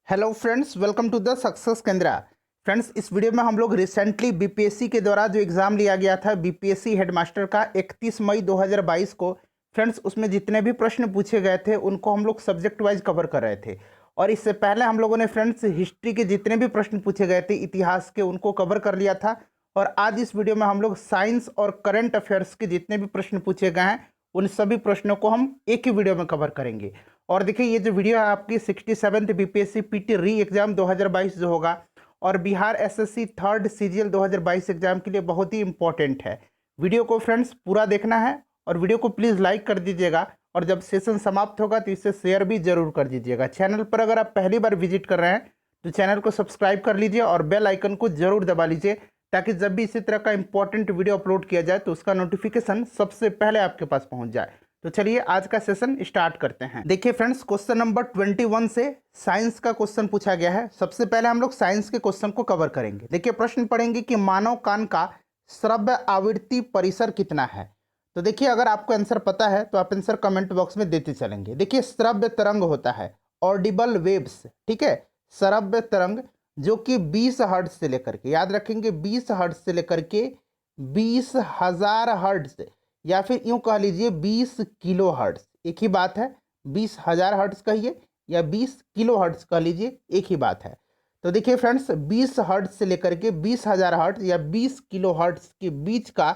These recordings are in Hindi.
Hello friends, welcome to the success Kendra. Friends, इस वीडियो में हम लोग रिसेंटली बीपीएससी के द्वारा जो एग्ज़ाम लिया गया था बीपीएससी हेडमास्टर का 31 मई 2022 को, फ्रेंड्स उसमें जितने भी प्रश्न पूछे गए थे उनको हम लोग सब्जेक्ट वाइज कवर कर रहे थे। और इससे पहले हम लोगों ने फ्रेंड्स हिस्ट्री के जितने भी प्रश्न पूछे गए थे इतिहास के उनको कवर कर लिया था। और आज इस वीडियो में हम लोग साइंस और करंट अफेयर्स के जितने भी प्रश्न पूछे गए हैं उन सभी प्रश्नों को हम एक ही वीडियो में कवर करेंगे। और देखिए, ये जो वीडियो है आपकी 67th बीपीएससी पीटी री एग्जाम 2022 जो होगा और Bihar SSC third CGL 2022 exam के लिए बहुत ही इंपॉर्टेंट है। वीडियो को फ्रेंड्स पूरा देखना है और वीडियो को प्लीज़ लाइक कर दीजिएगा और जब सेशन समाप्त होगा तो इसे शेयर भी जरूर कर दीजिएगा। चैनल पर अगर आप पहली बार विजिट कर रहे हैं तो चैनल को सब्सक्राइब कर लीजिए और बेल आइकन को जरूर दबा लीजिए ताकि जब भी इसी तरह का इंपॉर्टेंट वीडियो अपलोड किया जाए तो उसका नोटिफिकेशन सबसे पहले आपके पास पहुंच जाए। तो चलिए आज का सेशन स्टार्ट करते हैं। देखिए फ्रेंड्स, क्वेश्चन नंबर 21 से साइंस का क्वेश्चन पूछा गया है। सबसे पहले हम लोग साइंस के क्वेश्चन को कवर करेंगे। देखिए, प्रश्न पढ़ेंगे कि मानव कान का श्रव्य आवृत्ति परिसर कितना है। तो देखिए, अगर आपको आंसर पता है तो आप आंसर कमेंट बॉक्स में देते चलेंगे। देखिए, श्रव्य तरंग होता है ऑडिबल वेव्स, ठीक है, श्रव्य तरंग जो कि 20 हर्ट्ज से लेकर के, याद रखेंगे 20 हर्ट्ज से लेकर के 20,000 हर्ट्ज, या फिर यूं कह लीजिए 20 किलो हर्ट्ज, एक ही बात है। 20,000 हर्ट्ज कहिए या 20 किलो हर्ट्ज कह लीजिए, एक ही बात है। तो देखिए फ्रेंड्स, 20 हर्ट्ज से लेकर के 20,000 हर्ट्ज या 20 किलो हर्ट्ज के बीच का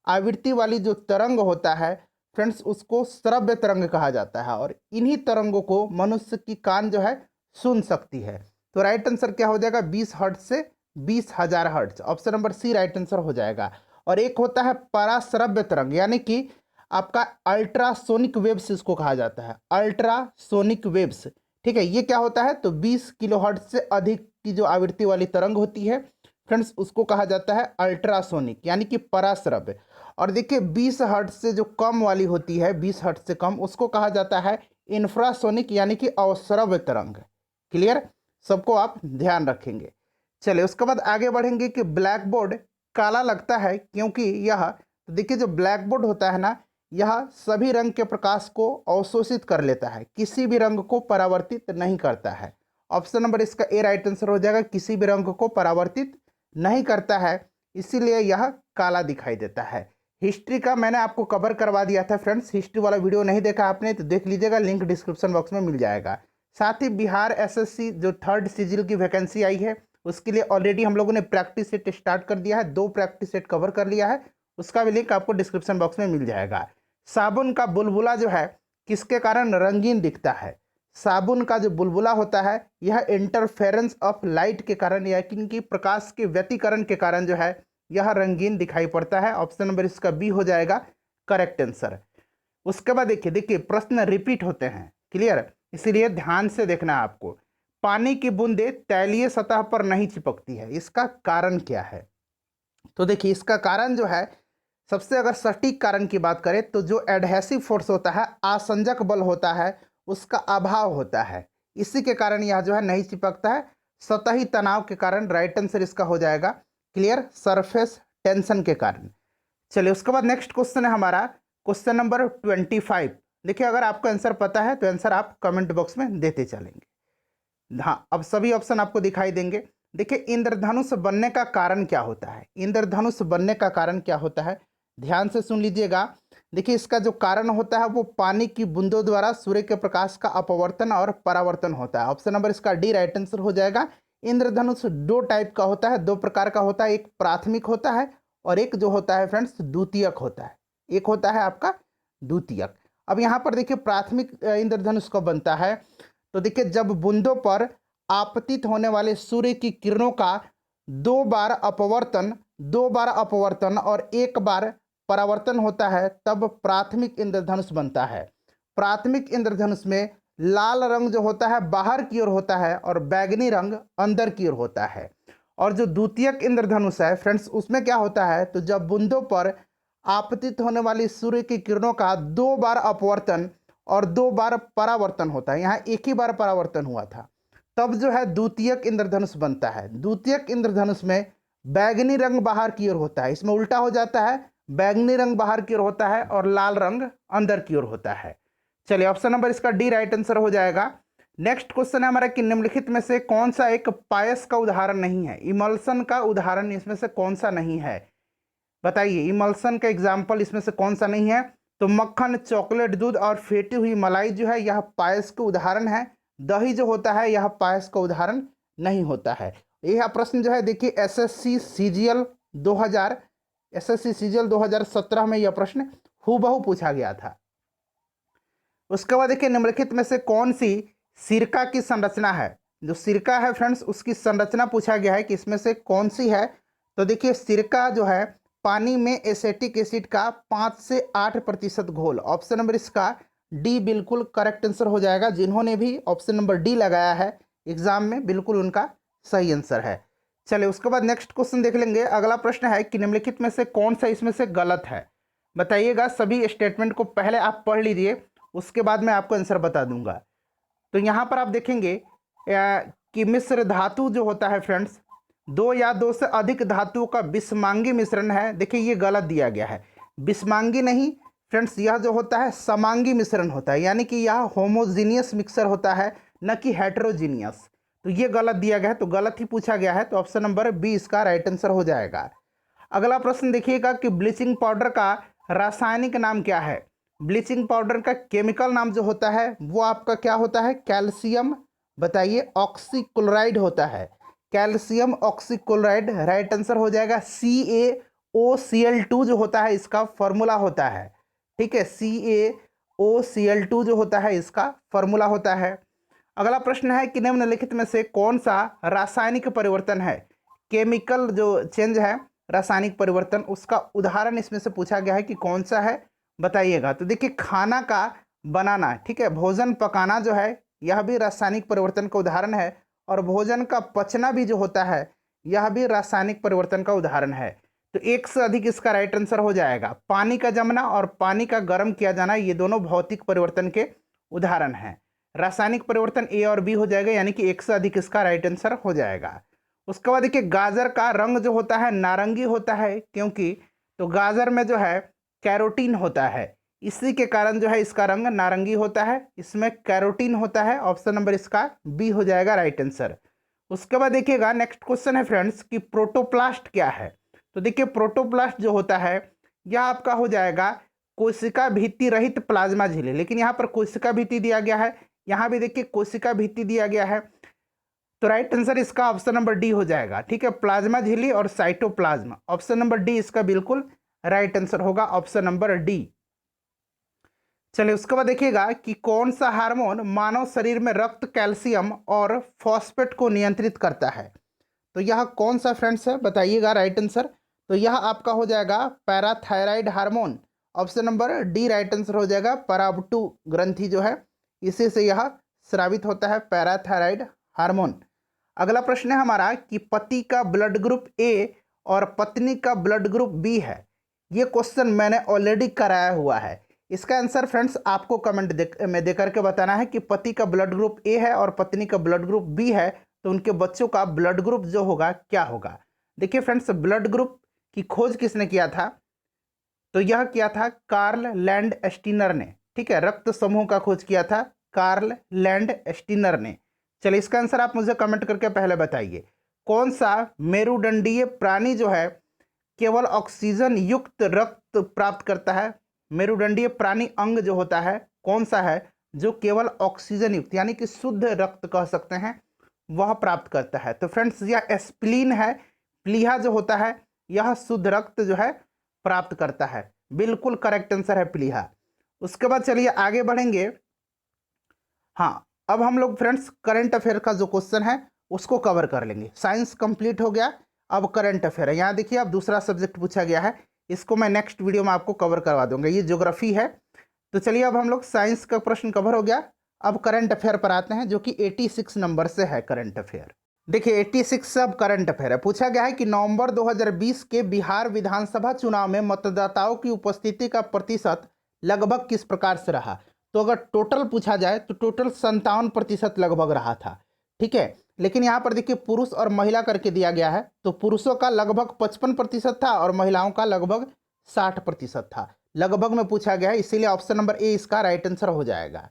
आवृत्ति वाली जो तरंग होता है फ्रेंड्स, उसको श्रव्य तरंग कहा जाता है। और इन्हीं तरंगों को मनुष्य की कान जो है सुन सकती है। तो राइट आंसर क्या हो जाएगा? 20 हर्ट्ज से 20,000 hertz, option number C right answer हो जाएगा। और एक होता है पराश्रव्य तरंग, यानी कि आपका अल्ट्रासोनिक वेव्स इसको कहा जाता है, अल्ट्रासोनिक वेव्स, ठीक है। ये क्या होता है? तो 20 किलोहर्ट्ज से अधिक की जो आवृत्ति वाली तरंग होती है फ्रेंड्स, उसको कहा जाता है अल्ट्रासोनिक, यानी कि पराश्रव्य। और देखिए 20 हर्ट्ज से जो कम वाली होती है, 20 हर्ट्ज से कम, उसको कहा जाता है इंफ्रासोनिक, यानी कि अवश्रव्य तरंग। क्लियर? सबको आप ध्यान रखेंगे। चलिए उसके बाद आगे बढ़ेंगे कि ब्लैक बोर्ड काला लगता है क्योंकि यह, तो देखिए जो ब्लैक बोर्ड होता है ना, यह सभी रंग के प्रकाश को अवशोषित कर लेता है, किसी भी रंग को परावर्तित नहीं करता है। ऑप्शन नंबर इसका ए राइट आंसर हो जाएगा, किसी भी रंग को परावर्तित नहीं करता है, इसीलिए यह काला दिखाई देता है। हिस्ट्री का मैंने आपको कवर करवा दिया था फ्रेंड्स, हिस्ट्री वाला वीडियो नहीं देखा आपने तो देख लीजिएगा, लिंक डिस्क्रिप्शन बॉक्स में मिल जाएगा। साथ ही बिहार एसएससी जो थर्ड सीजीएल की वैकेंसी आई है उसके लिए ऑलरेडी हम लोगों ने प्रैक्टिस सेट स्टार्ट कर दिया है, 2 प्रैक्टिस सेट कवर कर लिया है, उसका भी लिंक आपको डिस्क्रिप्शन बॉक्स में मिल जाएगा। साबुन का बुलबुला जो है किसके कारण रंगीन दिखता है? साबुन का जो बुलबुला होता है यह इंटरफेरेंस ऑफ लाइट के कारण या किनकी प्रकाश के व्यतिकरण के कारण जो है यह रंगीन दिखाई पड़ता है। ऑप्शन नंबर इसका बी हो जाएगा करेक्ट आंसर। उसके बाद देखिए प्रश्न रिपीट होते हैं, क्लियर, इसीलिए ध्यान से देखना है आपको। पानी की बूंदें तैलीय सतह पर नहीं चिपकती है, इसका कारण क्या है? तो देखिए इसका कारण जो है, सबसे अगर सटीक कारण की बात करें तो जो एडहेसिव फोर्स होता है, आसंजक बल होता है, उसका अभाव होता है, इसी के कारण यह जो है नहीं चिपकता है। सतही तनाव के कारण राइट आंसर इसका हो जाएगा क्लियर, सरफेस टेंशन के कारण। चलिए उसके बाद नेक्स्ट क्वेश्चन है हमारा क्वेश्चन नंबर 25। देखिए अगर आपको आंसर पता है तो आंसर आप कमेंट बॉक्स में देते चलेंगे। हाँ, अब सभी ऑप्शन आपको दिखाई देंगे। देखिए इंद्रधनुष बनने का कारण क्या होता है? इंद्रधनुष बनने का कारण क्या होता है? ध्यान से सुन लीजिएगा। देखिए इसका जो कारण होता है वो पानी की बूंदों द्वारा सूर्य के प्रकाश का अपवर्तन और परावर्तन होता है। ऑप्शन नंबर इसका डी राइट आंसर हो जाएगा। इंद्रधनुष 2 टाइप का होता है, 2 प्रकार का होता है, एक प्राथमिक होता है और एक जो होता है फ्रेंड्स द्वितीयक होता है, एक होता है आपका द्वितीयक। अब यहाँ पर देखिए प्राथमिक इंद्रधनुष कब बनता है? तो देखिए जब बूंदों पर आपतित होने वाले सूर्य की किरणों का 2 बार अपवर्तन, 2 बार अपवर्तन और 1 बार परावर्तन होता है, तब प्राथमिक इंद्रधनुष बनता है। प्राथमिक इंद्रधनुष में लाल रंग जो होता है बाहर की ओर होता है और बैगनी रंग अंदर की ओर होता है। और जो द्वितीयक इंद्रधनुष है फ्रेंड्स, उसमें क्या होता है? तो जब बूंदों पर आपतित होने वाली सूर्य की किरणों का 2 बार अपवर्तन और 2 बार परावर्तन होता है, यहाँ एक ही बार परावर्तन हुआ था, तब जो है द्वितीयक इंद्रधनुष बनता है। द्वितीयक इंद्रधनुष में बैगनी रंग बाहर की ओर होता है, इसमें उल्टा हो जाता है, बैगनी रंग बाहर की ओर होता है और लाल रंग अंदर की ओर होता है। चलिए ऑप्शन नंबर इसका डी राइट आंसर हो जाएगा। नेक्स्ट क्वेश्चन है हमारा कि निम्नलिखित में से कौन सा एक पायस का उदाहरण नहीं है। इमल्सन का उदाहरण इसमें से कौन सा नहीं है, बताइए। इमल्सन का एग्जाम्पल इसमें से कौन सा नहीं है। तो मक्खन, चॉकलेट, दूध और फेटी हुई मलाई जो है यह पायस के उदाहरण है। दही जो होता है यह पायस का उदाहरण नहीं होता है। यह प्रश्न जो है देखिए एसएससी सीजीएल 2017 में यह प्रश्न हूबहू पूछा गया था। उसके बाद देखिए निम्नलिखित में से कौन सी सिरका की संरचना है। जो सिरका है फ्रेंड्स उसकी संरचना पूछा गया है कि इसमें से कौन सी है। तो देखिए सिरका जो है पानी में एसिटिक एसिड का 5 से 8% घोल। ऑप्शन नंबर इसका डी बिल्कुल करेक्ट आंसर हो जाएगा। जिन्होंने भी ऑप्शन नंबर डी लगाया है एग्जाम में बिल्कुल उनका सही आंसर है। चलिए उसके बाद नेक्स्ट क्वेश्चन देख लेंगे। अगला प्रश्न है कि निम्नलिखित में से कौन सा इसमें से गलत है, बताइएगा। सभी स्टेटमेंट को पहले आप पढ़ लीजिए, उसके बाद मैं आपको आंसर बता दूंगा। तो यहाँ पर आप देखेंगे कि मिश्र धातु जो होता है फ्रेंड्स, 2 या 2 से अधिक धातुओं का विषमांगी मिश्रण है। देखिए ये गलत दिया गया है, विषमांगी नहीं फ्रेंड्स, यह जो होता है समांगी मिश्रण होता है, यानी कि यह होमोजीनियस मिक्सर होता है, न कि हेटेरोजीनियस। तो ये गलत दिया गया है, तो गलत ही पूछा गया है। तो ऑप्शन नंबर बी इसका राइट आंसर हो जाएगा। अगला प्रश्न देखिएगा कि ब्लीचिंग पाउडर का रासायनिक नाम क्या है। ब्लीचिंग पाउडर का केमिकल नाम जो होता है वो आपका क्या होता है, कैल्शियम, बताइए, ऑक्सीक्लोराइड होता है। कैल्शियम ऑक्सीक्लोराइड राइट आंसर हो जाएगा। CaOCl2 जो होता है इसका फॉर्मूला होता है, ठीक है। CaOCl2 जो होता है इसका फॉर्मूला होता है। अगला प्रश्न है कि निम्नलिखित में से कौन सा रासायनिक परिवर्तन है। केमिकल जो चेंज है, रासायनिक परिवर्तन, उसका उदाहरण इसमें से पूछा गया है कि कौन सा है, बताइएगा। तो देखिए खाना का बनाना, ठीक है, भोजन पकाना जो है यह भी रासायनिक परिवर्तन का उदाहरण है। और भोजन का पचना भी जो होता है यह भी रासायनिक परिवर्तन का उदाहरण है। तो एक से अधिक इसका राइट आंसर हो जाएगा। पानी का जमना और पानी का गर्म किया जाना ये दोनों भौतिक परिवर्तन के उदाहरण हैं। रासायनिक परिवर्तन ए और बी हो जाएगा, यानी कि एक से अधिक इसका राइट आंसर हो जाएगा। उसके बाद देखिए गाजर का रंग जो होता है नारंगी होता है, क्योंकि तो गाजर में जो है कैरोटीन होता है, इसी के कारण जो है इसका रंग नारंगी होता है, इसमें कैरोटीन होता है। ऑप्शन नंबर इसका बी हो जाएगा राइट आंसर। उसके बाद देखिएगा नेक्स्ट क्वेश्चन है फ्रेंड्स कि प्रोटोप्लास्ट क्या है। तो देखिए प्रोटोप्लास्ट जो होता है यह आपका हो जाएगा कोशिका भित्ति रहित प्लाज्मा झिल्ली, लेकिन यहाँ पर कोशिका भित्ति दिया गया है, यहाँ भी देखिए कोशिका भित्ति दिया गया है। तो राइट आंसर इसका ऑप्शन नंबर डी हो जाएगा, ठीक है। प्लाज्मा झिल्ली और साइटोप्लाज्म, ऑप्शन नंबर डी इसका बिल्कुल राइट आंसर होगा, ऑप्शन नंबर डी। चलिए उसके बाद देखिएगा कि कौन सा हार्मोन मानव शरीर में रक्त, कैल्शियम और फॉस्फेट को नियंत्रित करता है। तो यह कौन सा फ्रेंड्स है, बताइएगा राइट आंसर। तो यह आपका हो जाएगा parathyroid hormone, option number D right answer हो जाएगा। पराबटू ग्रंथि जो है इसी से यह स्रावित होता है, पैराथायराइड हार्मोन। अगला प्रश्न है हमारा कि पति का ब्लड ग्रुप ए और पत्नी का ब्लड ग्रुप बी है। ये क्वेश्चन मैंने ऑलरेडी कराया हुआ है। इसका आंसर फ्रेंड्स आपको कमेंट में दे करके बताना है कि पति का ब्लड ग्रुप ए है और पत्नी का ब्लड ग्रुप बी है, तो उनके बच्चों का ब्लड ग्रुप जो होगा क्या होगा। देखिए फ्रेंड्स ब्लड ग्रुप की खोज किसने किया था, तो यह किया था कार्ल लैंड स्टीनर ने, ठीक है। रक्त समूह का खोज किया था कार्ल लैंड स्टीनर ने। चलिए इसका आंसर आप मुझे कमेंट करके पहले बताइए। कौन सा मेरुदंडीय प्राणी जो है केवल ऑक्सीजन युक्त रक्त प्राप्त करता है। मेरुदंडीय प्राणी अंग जो होता है कौन सा है जो केवल ऑक्सीजन युक्त यानी कि शुद्ध रक्त कह सकते हैं वह प्राप्त करता है। तो फ्रेंड्स यह स्प्लीन है। प्लीहा जो होता है यह शुद्ध रक्त जो है प्राप्त करता है, बिल्कुल करेक्ट आंसर है प्लीहा। उसके बाद चलिए आगे बढ़ेंगे। हाँ अब हम लोग फ्रेंड्स करंट अफेयर का जो क्वेश्चन है उसको कवर कर लेंगे। साइंस कंप्लीट हो गया, अब करंट अफेयर है। यहाँ देखिए अब दूसरा सब्जेक्ट पूछा गया है, इसको मैं नेक्स्ट वीडियो में आपको कवर करवा दूंगा। ये ज्योग्राफी है। तो चलिए अब हम लोग साइंस का प्रश्न कवर हो गया, अब करंट अफेयर पर आते हैं जो कि 86 नंबर से है करंट अफेयर। देखिए 86 से अब करंट अफेयर है। पूछा गया है कि नवंबर 2020 के बिहार विधानसभा चुनाव में मतदाताओं की उपस्थिति का प्रतिशत लगभग किस प्रकार से रहा। तो अगर टोटल पूछा जाए तो टोटल 57% लगभग रहा था, ठीक है। लेकिन यहाँ पर देखिए पुरुष और महिला करके दिया गया है, तो पुरुषों का लगभग 55% था और महिलाओं का लगभग 60% था। लगभग में पूछा गया है, इसीलिए ऑप्शन नंबर ए इसका राइट आंसर हो जाएगा।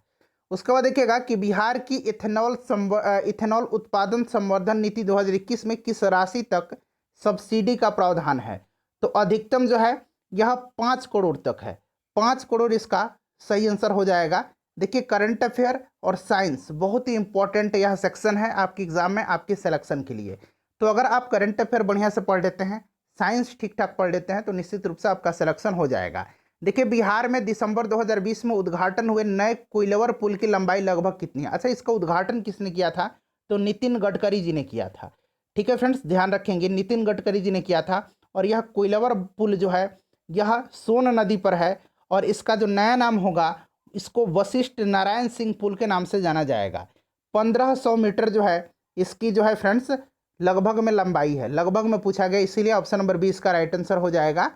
उसके बाद देखिएगा कि बिहार की इथेनॉल उत्पादन संवर्धन नीति 2021 में किस राशि तक सब्सिडी का प्रावधान है। तो अधिकतम जो है यह 5 करोड़ तक है। 5 करोड़ इसका सही आंसर हो जाएगा। देखिए करंट अफेयर और साइंस बहुत ही इंपॉर्टेंट यह सेक्शन है आपके एग्जाम में, आपके सिलेक्शन के लिए। तो अगर आप करंट अफेयर बढ़िया से पढ़ लेते हैं, साइंस ठीक ठाक पढ़ लेते हैं, तो निश्चित रूप से आपका सिलेक्शन हो जाएगा। देखिए बिहार में दिसंबर 2020 में उद्घाटन हुए नए कोइलवर पुल की लंबाई लगभग कितनी है। अच्छा, इसका उद्घाटन किसने किया था? तो नितिन गडकरी जी ने किया था। ठीक है फ्रेंड्स, ध्यान रखेंगे, नितिन गडकरी जी ने किया था। और यह कोइलवर पुल जो है यह सोन नदी पर है, और इसका जो नया नाम होगा इसको वशिष्ठ नारायण सिंह पुल के नाम से जाना जाएगा। 1500 मीटर जो है इसकी जो है फ्रेंड्स लगभग में लंबाई है, लगभग में पूछा गया, इसीलिए ऑप्शन नंबर 20 का राइट आंसर हो जाएगा।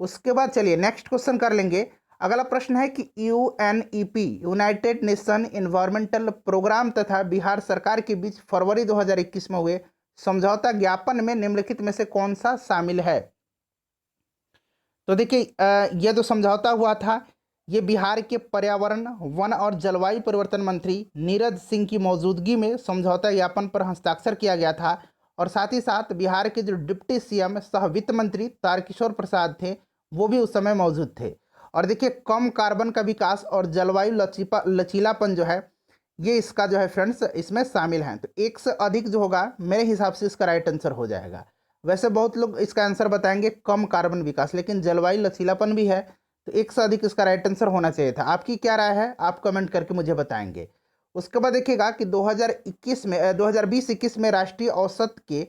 उसके बाद चलिए नेक्स्ट क्वेश्चन कर लेंगे। अगला प्रश्न है कि UNEP United Nation Environmental Programme तथा बिहार सरकार के बीच फरवरी 2021 में हुए समझौता ज्ञापन में निम्नलिखित में से कौन सा शामिल है। तो देखिए यह जो समझौता हुआ था ये बिहार के पर्यावरण, वन और जलवायु परिवर्तन मंत्री नीरज सिंह की मौजूदगी में समझौता ज्ञापन पर हस्ताक्षर किया गया था। और साथ ही साथ बिहार के जो डिप्टी सीएम सह वित्त मंत्री तारकिशोर प्रसाद थे वो भी उस समय मौजूद थे। और देखिए कम कार्बन का विकास और जलवायु लचीलापन जो है ये इसका जो है फ्रेंड्स इसमें शामिल हैं। तो एक से अधिक जो होगा मेरे हिसाब से इसका राइट आंसर हो जाएगा। वैसे बहुत लोग इसका आंसर बताएंगे कम कार्बन विकास, लेकिन जलवायु लचीलापन भी है, तो एक से अधिक इसका राइट आंसर होना चाहिए था। आपकी क्या राय है आप कमेंट करके मुझे बताएंगे। उसके बाद देखिएगा कि 2020-21 में राष्ट्रीय औसत के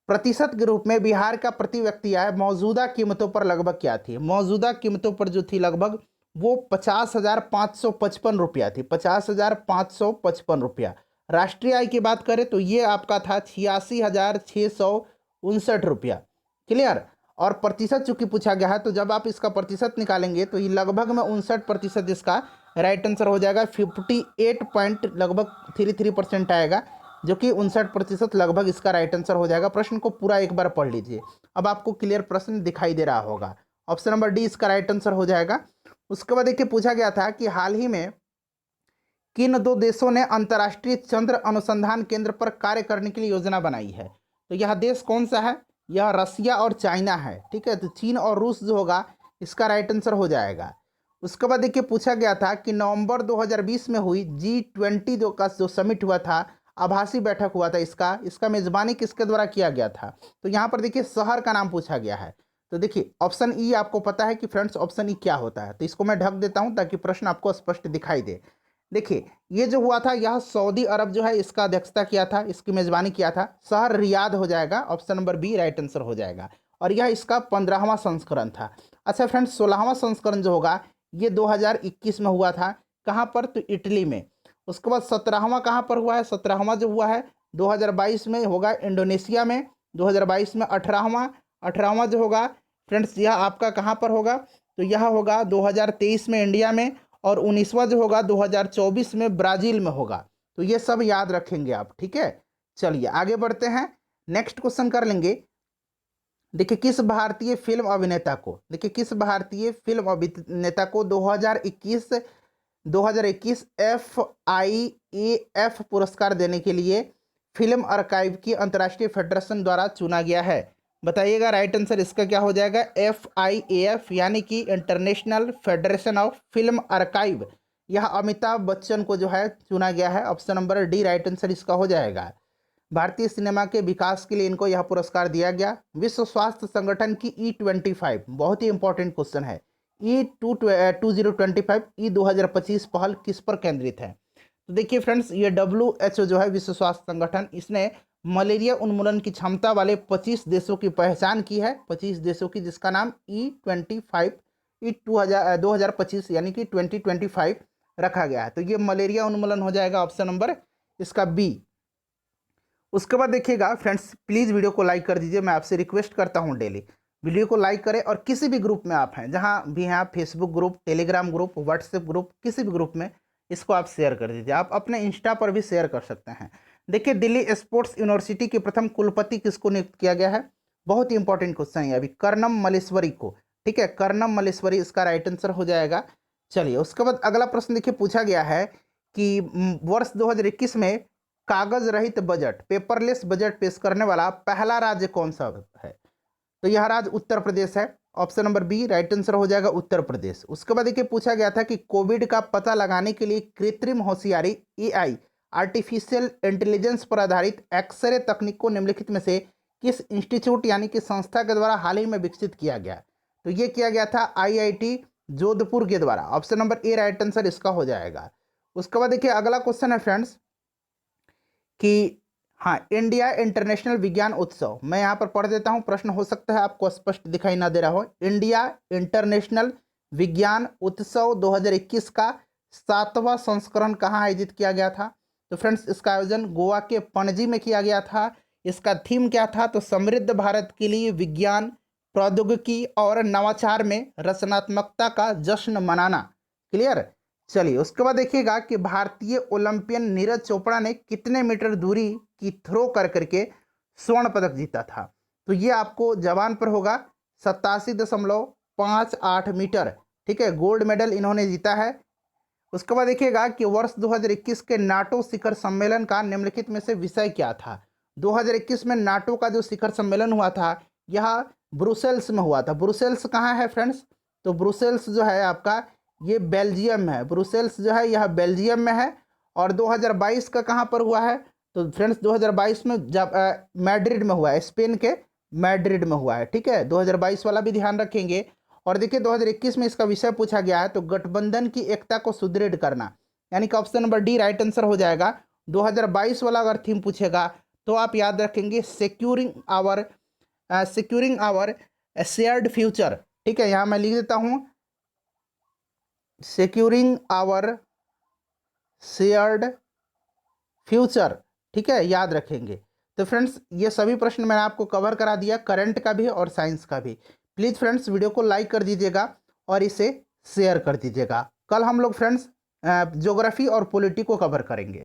प्रतिशत के रूप में बिहार का प्रति व्यक्ति आय मौजूदा कीमतों पर लगभग क्या थी। मौजूदा कीमतों पर जो थी लगभग वो 50,555 रुपया थी, 50,555 रुपया। राष्ट्रीय आय की बात करें तो ये आपका था 86,659 रुपया। क्लियर। और प्रतिशत चूंकि पूछा गया है तो जब आप इसका प्रतिशत निकालेंगे तो ये लगभग में 59% इसका राइट आंसर हो जाएगा। 58 पॉइंट लगभग 33% आएगा, जो कि 59% लगभग इसका राइट आंसर हो जाएगा। प्रश्न को पूरा एक बार पढ़ लीजिए, अब आपको क्लियर प्रश्न दिखाई दे रहा होगा। ऑप्शन नंबर डी इसका राइट आंसर हो जाएगा। उसके बाद देखिए पूछा गया था कि हाल ही में किन दो देशों ने अंतर्राष्ट्रीय चंद्र अनुसंधान केंद्र पर कार्य करने के लिए योजना बनाई है। तो यह देश कौन सा है? यह रसिया और चाइना है। ठीक है, तो चीन और रूस जो होगा इसका राइट आंसर हो जाएगा। उसके बाद देखिए पूछा गया था कि नवंबर 2020 में हुई G20 का जो समिट हुआ था, आभासी बैठक हुआ था, इसका मेजबानी किसके द्वारा किया गया था। तो यहाँ पर देखिए शहर का नाम पूछा गया है। तो देखिए ऑप्शन ई आपको पता है कि फ्रेंड्स ऑप्शन ई क्या होता है, तो इसको मैं ढक देता हूँ ताकि प्रश्न आपको स्पष्ट दिखाई दे। देखिए ये जो हुआ था यह सऊदी अरब जो है इसका अध्यक्षता किया था, इसकी मेजबानी किया था। शहर रियाद हो जाएगा, option number B right answer हो जाएगा। और यह इसका 15वां संस्करण था। अच्छा फ्रेंड्स 16वां संस्करण जो होगा ये 2021 में हुआ था। कहाँ पर? तो इटली में। उसके बाद 17वां कहाँ पर हुआ है? 17वां जो हुआ है 2022 में होगा इंडोनेशिया में। 2022 में 18वां जो होगा फ्रेंड्स यह आपका कहाँ पर होगा? तो यह होगा 2023 में इंडिया में, और 19वां जो होगा 2024 में ब्राज़ील में होगा। तो ये सब याद रखेंगे आप। ठीक है, चलिए आगे बढ़ते हैं, नेक्स्ट क्वेश्चन कर लेंगे। देखिए किस भारतीय फिल्म अभिनेता को 2021 FIAF पुरस्कार देने के लिए फिल्म आर्काइव की अंतर्राष्ट्रीय फेडरेशन द्वारा चुना गया है। बताइएगा राइट आंसर इसका क्या हो जाएगा? FIAF यानी कि international federation of film archive. यह अमिताभ बच्चन को जो है चुना गया है। Option number D right answer इसका हो जाएगा। भारतीय सिनेमा के विकास के लिए इनको यह पुरस्कार दिया गया। विश्व स्वास्थ्य संगठन की E25 बहुत ही इंपॉर्टेंट क्वेश्चन है। E2025 E2025 पहल किस पर केंद्रित है? तो देखिए फ्रेंड्स ये WHO जो है विश्व स्वास्थ्य संगठन, इसने मलेरिया उन्मूलन की क्षमता वाले 25 देशों की पहचान की है। 25 देशों की, जिसका नाम E25 2025 यानी कि 2025 रखा गया है। तो ये मलेरिया उन्मूलन हो जाएगा ऑप्शन नंबर इसका बी। उसके बाद देखिएगा फ्रेंड्स प्लीज़ वीडियो को लाइक कर दीजिए, मैं आपसे रिक्वेस्ट करता हूँ डेली वीडियो को लाइक करें। और किसी भी ग्रुप में आप हैं, जहाँ भी हैं आप, Facebook group, Telegram group, WhatsApp group, किसी भी ग्रुप में इसको आप शेयर कर दीजिए। आप अपने इंस्टा पर भी शेयर कर सकते हैं। देखिए दिल्ली स्पोर्ट्स यूनिवर्सिटी के प्रथम कुलपति किसको नियुक्त किया गया है? बहुत ही इंपॉर्टेंट क्वेश्चन है अभी, कर्णम मल्लेश्वरी को। ठीक है, कर्णम मल्लेश्वरी इसका राइट आंसर हो जाएगा। चलिए उसके बाद अगला प्रश्न देखिए पूछा गया है कि वर्ष 2021 में कागज रहित बजट, पेपरलेस बजट पेश करने वाला पहला राज्य कौन सा है? तो यह राज्य उत्तर प्रदेश है। Option number B right answer हो जाएगा उत्तर प्रदेश। उसके बाद देखिए पूछा गया था कि कोविड का पता लगाने के लिए कृत्रिम होशियारी एआई, आर्टिफिशियल इंटेलिजेंस पर आधारित एक्सरे तकनीक को निम्नलिखित में से किस इंस्टीट्यूट यानी कि संस्था के द्वारा हाल ही में विकसित किया गया? तो ये किया गया था आईआईटी जोधपुर के द्वारा। Option number A right answer इसका हो जाएगा। उसके बाद देखिए अगला क्वेश्चन है फ्रेंड्स कि हाँ, इंडिया इंटरनेशनल विज्ञान उत्सव, मैं यहाँ पर पढ़ देता हूँ, प्रश्न हो सकता है आपको स्पष्ट दिखाई ना दे रहा हो। इंडिया इंटरनेशनल विज्ञान उत्सव 2021 का 7वां संस्करण कहाँ आयोजित किया गया था? तो फ्रेंड्स इसका आयोजन गोवा के पणजी में किया गया था। इसका थीम क्या था? तो समृद्ध भारत के लिए विज्ञान, प्रौद्योगिकी और नवाचार में रचनात्मकता का जश्न मनाना। क्लियर। चलिए उसके बाद देखिएगा कि भारतीय ओलंपियन नीरज चोपड़ा ने कितने मीटर दूरी की थ्रो कर करके स्वर्ण पदक जीता था? तो ये आपको जवान पर होगा 87.58 मीटर। ठीक है, गोल्ड मेडल इन्होंने जीता है। उसके बाद देखिएगा कि वर्ष 2021 के नाटो शिखर सम्मेलन का निम्नलिखित में से विषय क्या था? 2021 में नाटो का जो शिखर सम्मेलन हुआ था यह ब्रुसेल्स में हुआ था। ब्रुसेल्स कहाँ है फ्रेंड्स? तो ब्रुसेल्स जो है आपका ये बेल्जियम में है। ब्रुसेल्स जो है यह बेल्जियम में है। और 2022 का कहाँ पर हुआ है? तो फ्रेंड्स 2022 में जब मैड्रिड में हुआ है, स्पेन के मैड्रिड में हुआ है। ठीक है, 2022 वाला भी ध्यान रखेंगे। और देखिए 2021 में इसका विषय पूछा गया है तो गठबंधन की एकता को सुदृढ़ करना, यानी कि option number D right answer हो जाएगा। 2022 वाला अगर थीम पूछेगा तो आप याद रखेंगे सिक्योरिंग आवर शेयर्ड फ्यूचर। ठीक है, यहाँ मैं लिख देता हूँ सिक्योरिंग आवर शेयर्ड फ्यूचर। ठीक है, याद रखेंगे। तो फ्रेंड्स ये सभी प्रश्न मैंने आपको कवर करा दिया, करंट का भी और साइंस का भी। प्लीज़ फ्रेंड्स वीडियो को लाइक कर दीजिएगा और इसे शेयर कर दीजिएगा। कल हम लोग फ्रेंड्स ज्योग्राफी और पॉलिटी को कवर करेंगे।